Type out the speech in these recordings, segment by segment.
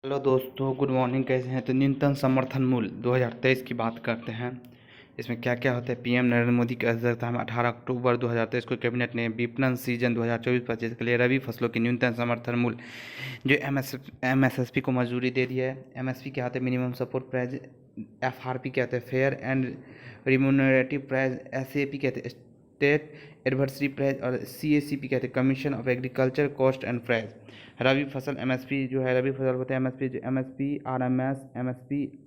Hello दोस्तों, good morning. कैसे हैं? तो न्यूनतम समर्थन मूल्य 2023 की बात करते हैं। इसमें क्या क्या होता है। पीएम नरेंद्र मोदी की अध्यक्षता में 18 अक्टूबर 2023 को कैबिनेट ने विपणन सीजन 2024-25 के लिए रबी फसलों की न्यूनतम समर्थन मूल्य जो एमएसएसपी को मंजूरी दे दी है। एमएसपी क्या होता है? Minimum support price. एफआरपी क्या होता है? Fair and remunerative price. SAP कहते हैं स्टेट एडवर्सरी प्राइस। और सीएसीपी कहते हैं commission of agriculture cost and price. Rabi फसल एमएसपी जो है, रबी फसल होते हैं एमएसपी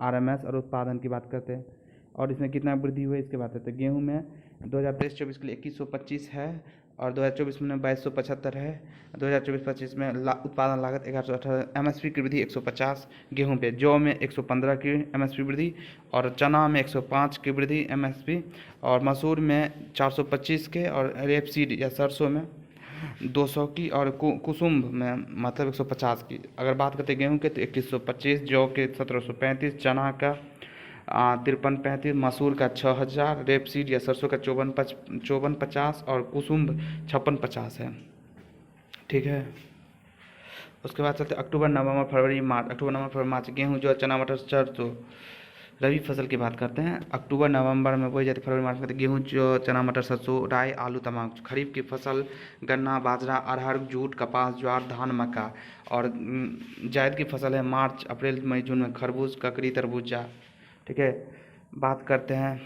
आरएमएस और उत्पादन की बात करते हैं। और इसमें कितना वृद्धि हुई इसके बात करते हैं। गेहूं में 2023-24 के लिए 2125 है और 2024 में 2275 है। 2024-25 में उत्पादन लागत 1118। एमएसपी की वृद्धि 150 गेहूं पे। जौ में 115 की एमएसपी वृद्धि और चना में 105 की वृद्धि एमएसपी। और मसूर में 425 के और रेपसीड या सरसों में 200 की और कुसुम्भ में मतलब 150 की। अगर बात करते हैं गेहूं के तो 2125, जौ के 1735, चना का 5335, मसूर का 6000, रेपसीड या सरसों का 5450 और कुसुम्भ 5650 है। ठीक है। उसके बाद चलते अक्टूबर नवंबर फरवरी मार्च। अक्टूबर नवंबर फरवरी मार्च गेहूँ जो चना मटर सरसों रबी फसल की बात करते हैं। अक्टूबर नवंबर में बोई जाती है, फरवरी मार्च में गेहूँ जो चना मटर सरसों राई आलू तमाम। खरीफ की फसल गन्ना बाजरा अरहर जूट कपास ज्वार धान मक्का। और जायद की फसल है मार्च अप्रैल मई जून में खरबूज ककड़ी तरबूजा। ठीक है। बात करते हैं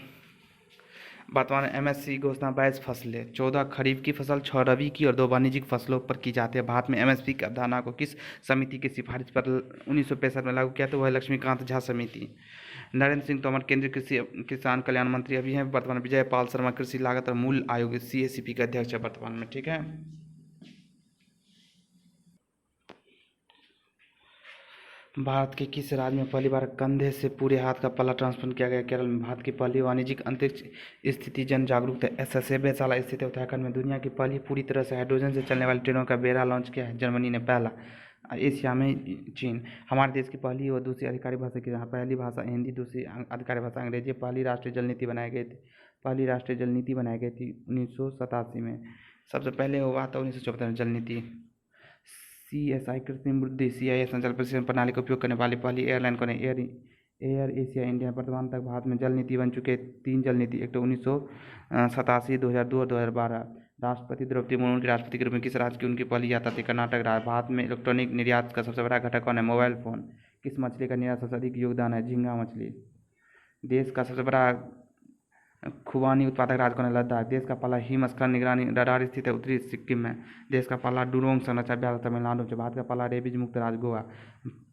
वर्तमान एमएसपी घोषणा 22 फसलें, 14 खरीफ की फसल, 6 रबी की और 2 वाणिज्यिक फसलों पर की जाती है। भारत में एमएसपी की अवधारणा को किस समिति की सिफारिश पर 1965 में लागू किया? तो वह लक्ष्मीकांत झा समिति। नरेंद्र सिंह तोमर केंद्रीय कृषि किसान कल्याण मंत्री अभी हैं वर्तमान। विजय पाल शर्मा कृषि लागत और मूल्य आयोग सीएसीपी के अध्यक्ष है वर्तमान में। ठीक है। भारत के किस राज्य में पहली बार कंधे से पूरे हाथ का पल्ला ट्रांसप्लांट किया गया? केरल में। भारत की पहली वाणिज्यिक अंतरिक्ष स्थिति जन जागरूकता एसएसए वेधशाला स्थित है उत्तराखंड में। दुनिया की पहली पूरी तरह से हाइड्रोजन से चलने वाली ट्रेनों का बेड़ा लॉन्च किया है जर्मनी ने पहला। एशिया में चीन। हमारे देश की पहली और दूसरी अधिकारी भाषा की पहली भाषा हिंदी, दूसरी अधिकारी भाषा अंग्रेजी। पहली राष्ट्रीय जल नीति बनाई गई थी 1987 में। सबसे पहले हुआ था 1974 में जल नीति। सीएसआई कृत्रिम बुद्धि सीआईएस संचार प्रशिक्षण प्रणाली का उपयोग करने वाली पहली एयरलाइन कौन है? Air Asia India. वर्तमान तक भारत में जल नीति बन चुके 3 जल नीति। एक तो 1987, 2002 और 2012। राष्ट्रपति द्रौपदी मुर्मू के राष्ट्रपति के रूप में किस राज्य की उनकी पहली यात्रा थी? कर्नाटक राज्य। भारत में इलेक्ट्रॉनिक निर्यात का सबसे बड़ा घटक कौन है? Mobile phone. किस मछली का निर्यात सबसे अधिक योगदान है? झींगा मछली। देश का सबसे बड़ा खुबानी उत्पादक राज्य कौन है? लद्दाख। देश का पहला हिमस्खलन निगरानी रडार स्थित है उत्तरी सिक्किम में। देश का पहला डुरोंग संरक्षण बिहार तमिलनाडु में। भारत का पहला रेबीज मुक्त राज्य गोवा।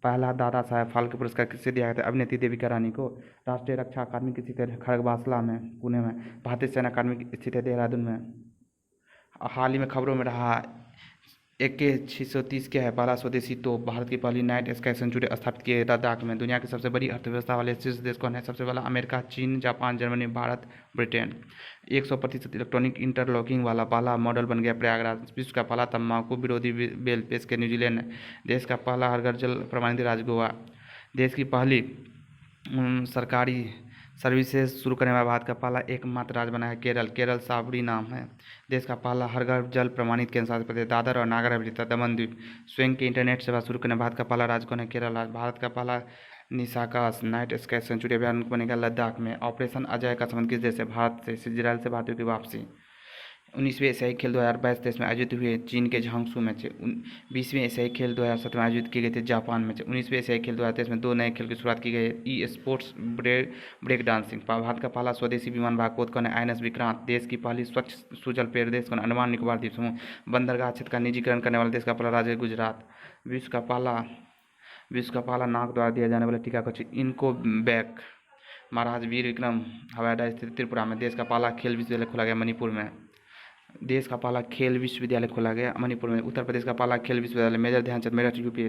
पहला दादा साहेब फाल्के पुरस्कार किसे दिया गया था? अभिनेत्री देविका रानी को। राष्ट्रीय रक्षा अकादमी की स्थित है खड़गवासला में पुणे में। भारतीय सेना अकादमी की स्थित है देहरादून में। हाल ही में खबरों में रहा AK-630 क्या है? पहला स्वदेशी तोप। भारत की पहली नाइट स्काई सेंचुरी स्थापित की है लद्दाख में। दुनिया की सबसे बड़ी अर्थव्यवस्था वाले शीर्ष देश कौन है? सबसे पहला अमेरिका चीन Japan Germany Bharat Britain. 100% electronic interlocking वाला पहला मॉडल बन गया प्रयागराज। विश्व का पहला तंबाकू विरोधी बिल पेश किया न्यूजीलैंड ने। देश का पहला हर घर जल प्रमाणित राज्य गोवा। देश की पहली सरकारी सर्विसेज शुरू करने वाला भारत का पहला एकमात्र राज्य बना है केरल। केरल साबरी नाम है। देश का पहला हर घर जल प्रमाणित केंद्र शासित प्रदेश दादर और नागर हवेली दमन द्वीप। स्वयं की इंटरनेट सेवा शुरू करने भारत का पहला राज्य कौन है? केरल राज्य। भारत का पहला निशाकाश नाइट स्काई सेंचुरी अभियान बनेगा लद्दाख में। ऑपरेशन अजय का संबंध किस देश से? भारत से। इजरायल से भारतीयों की वापसी। 19वें एशियाई खेल 2022 में आयोजित हुए चीन के झांगसू में। 20वें एशियाई खेल 2007 में आयोजित किए गए थे जापान में। 19वें एशियाई खेल 2023 में 2 नए खेल की शुरुआत की गई। Esports break dancing. Bharat का पहला स्वदेशी विमान भागपोत कौन है? INS विक्रांत। देश की पहली स्वच्छ सुजल प्रदेश कौन? अंडमान निकोबार द्वीप समूह। बंदरगाह क्षेत्र का निजीकरण करने वाला देश का पहला राज्य गुजरात। विश्व का पहला नाक द्वारा दिया जाने वाला टीका कौन? इनकोवैक। महाराज वीर विक्रम हवाई अड्डा स्थित त्रिपुरा में। देश का पहला खेल विश्वविद्यालय खोला गया मणिपुर में। देश का पहला खेल विश्वविद्यालय खोला गया मणिपुर में। उत्तर प्रदेश का पहला खेल विश्वविद्यालय मेजर ध्यानचंद मेरठ यूपी।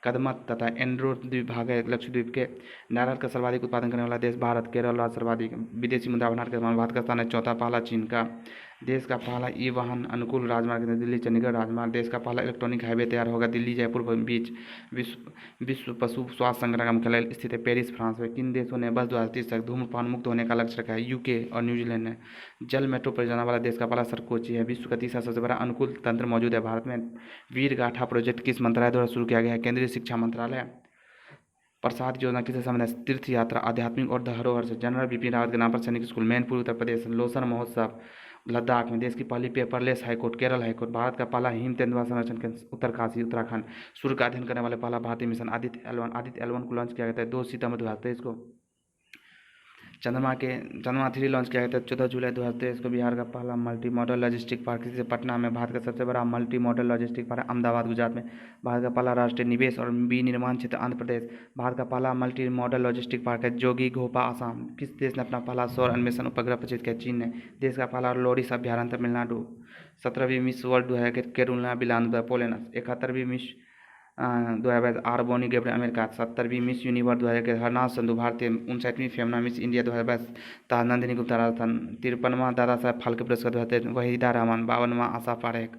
कदमत तथा एंड्रो द्वीप भाग है लक्षद्वीप के। नारियल का सर्वाधिक उत्पादन करने वाला देश भारत। केरल राज्य सर्वाधिक। विदेशी मुद्रा भंडार के समान भारत का स्थान है चौथा, पहला चीन का। देश का पहला ई वाहन अनुकूल राजमार्ग दिल्ली चंडीगढ़ राजमार्ग। देश का पहला इलेक्ट्रॉनिक हाईवे तैयार होगा दिल्ली जयपुर बीच। विश्व पशु स्वास्थ्य संगठन का मुख्यालय स्थित है पेरिस फ्रांस में। किन देशों ने वर्ष 2030 तक धूम्रपान मुक्त होने का लक्ष्य रखा है? यूके और न्यूजीलैंड ने। जल मेट्रो परियोजना वाला देश का पहला शहर कोची है। विश्व का तीसरा सबसे बड़ा अनुकूल तंत्र मौजूद है भारत में। वीर गाथा प्रोजेक्ट किस मंत्रालय द्वारा शुरू किया गया है? केंद्रीय शिक्षा मंत्रालय। प्रसाद योजना किसे संबंधित है? तीर्थ यात्रा, आध्यात्मिक और धरोहर से। जनरल बिपिन रावत के नाम पर सैनिक स्कूल, मैनपुर उत्तर प्रदेश। लोसर महोत्सव लद्दाख में। देश की पहली paperless high court, Kerala high court. Bharat का पहला हिम तेंदुआ संरक्षण केंद्र, उत्तरकाशी उत्तराखंड। सूर्य का अध्ययन करने वाले पहला भारतीय मिशन, आदित्य L1 को लॉन्च किया गया था 2 सितंबर 2023 को। चंद्रमा 3 लॉन्च किया गया था 14 जुलाई 2023 को। बिहार का पहला मल्टी मॉडल लॉजिस्टिक पार्क इसे पटना में। भारत का सबसे बड़ा multi modal logistic park Ahmedabad Gujarat में। भारत का पहला राष्ट्रीय निवेश और विनिर्माण क्षेत्र आंध्र प्रदेश। भारत का पहला मल्टी मॉडल लॉजिस्टिक पार्क है जोगी घोपा असम। किस देश ने अपना पहला सौर अन्वेषण उपग्रह प्रक्षेपित किया? चीन ने। देश का पहला लोरिस अभ्यारण्य तमिलनाडु। 17वीं Miss World 2021 Karolina Bielawska Poland. 71वीं मिस 2022 आरबोनी गेब्रियल अमेरिका। 70वीं मिस यूनिवर्स 2021 हरनाथ संधू भारतीय। 59वीं Femina Miss India 2022 Nandini Gupta Rajasthan. 53वां दादा साहब फाल्के पुरस्कार 2023 वहीदा रहमान। 52वां आशा पारेख।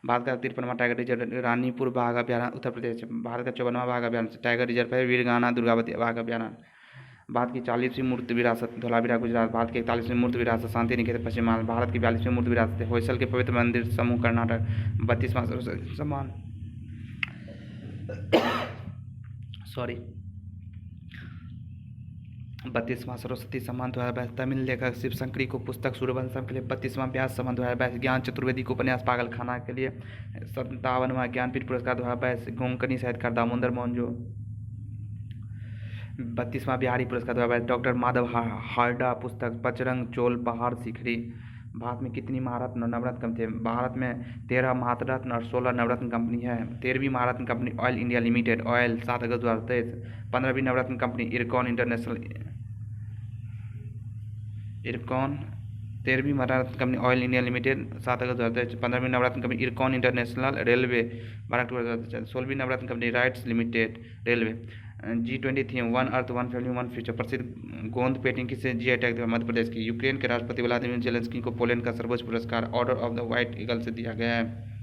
भारत का 53वां टाइगर रिजर्व रानीपुर बाघ अभ्यारण्य उत्तर प्रदेश। भारत का 54वां बाघ अभ्यारण्य टाइगर रिजर्व है वीरगाना दुर्गावती बाघ अभ्यारण्य। भारत की 40वीं मूर्त विरासत धौलावीरा गुजरात। भारत की 41वीं मूर्त विरासत शांति निकेतन पश्चिम बंगाल। भारत की 42वीं मूर्त विरासत होयसल के पवित्र मंदिर समूह कर्नाटक। 32वां सरस्वती सम्मान 32वां सरस्वती सम्मान 2022 तमिल लेखक शिव शंकरी को पुस्तक सूर्यवंशम के लिए। 32वां व्यास सम्मान 2022 ज्ञान चतुर्वेदी को उपन्यास पागल खाना के लिए। 57वां ज्ञानपीठ पुरस्कार 2022 कोंकणी साहित्यकार दामोदर मोंजो। 32वां बिहारी पुरस्कार 2022 डॉक्टर माधव हार्डा पुस्तक बजरंग चोल पहाड़ शिखरी। भारत में कितनी महारत्न और नवरत्न कंपनी थे? भारत में 13 महारत्न और 16 नवरत्न कंपनी है। 13वीं Maharatna company Oil India Limited oil 7 अगस्त 2023। 15वीं Navratna company Ircon International Ircon. 13वीं Maharatna company Oil India Limited 7 अगस्त 2023। 15वीं Navratna company Ircon International railway 12 अक्टूबर 2023। 16वीं Navratna company RITES Limited railway. G20 theme one earth one family one future. प्रसिद्ध गोंद पेंटिंग किसे GI टैग दिया? मध्य प्रदेश की। यूक्रेन के राष्ट्रपति व्लादिमीर जेलेंस्की को पोलैंड का सर्वोच्च पुरस्कार order of the white eagle से दिया गया है।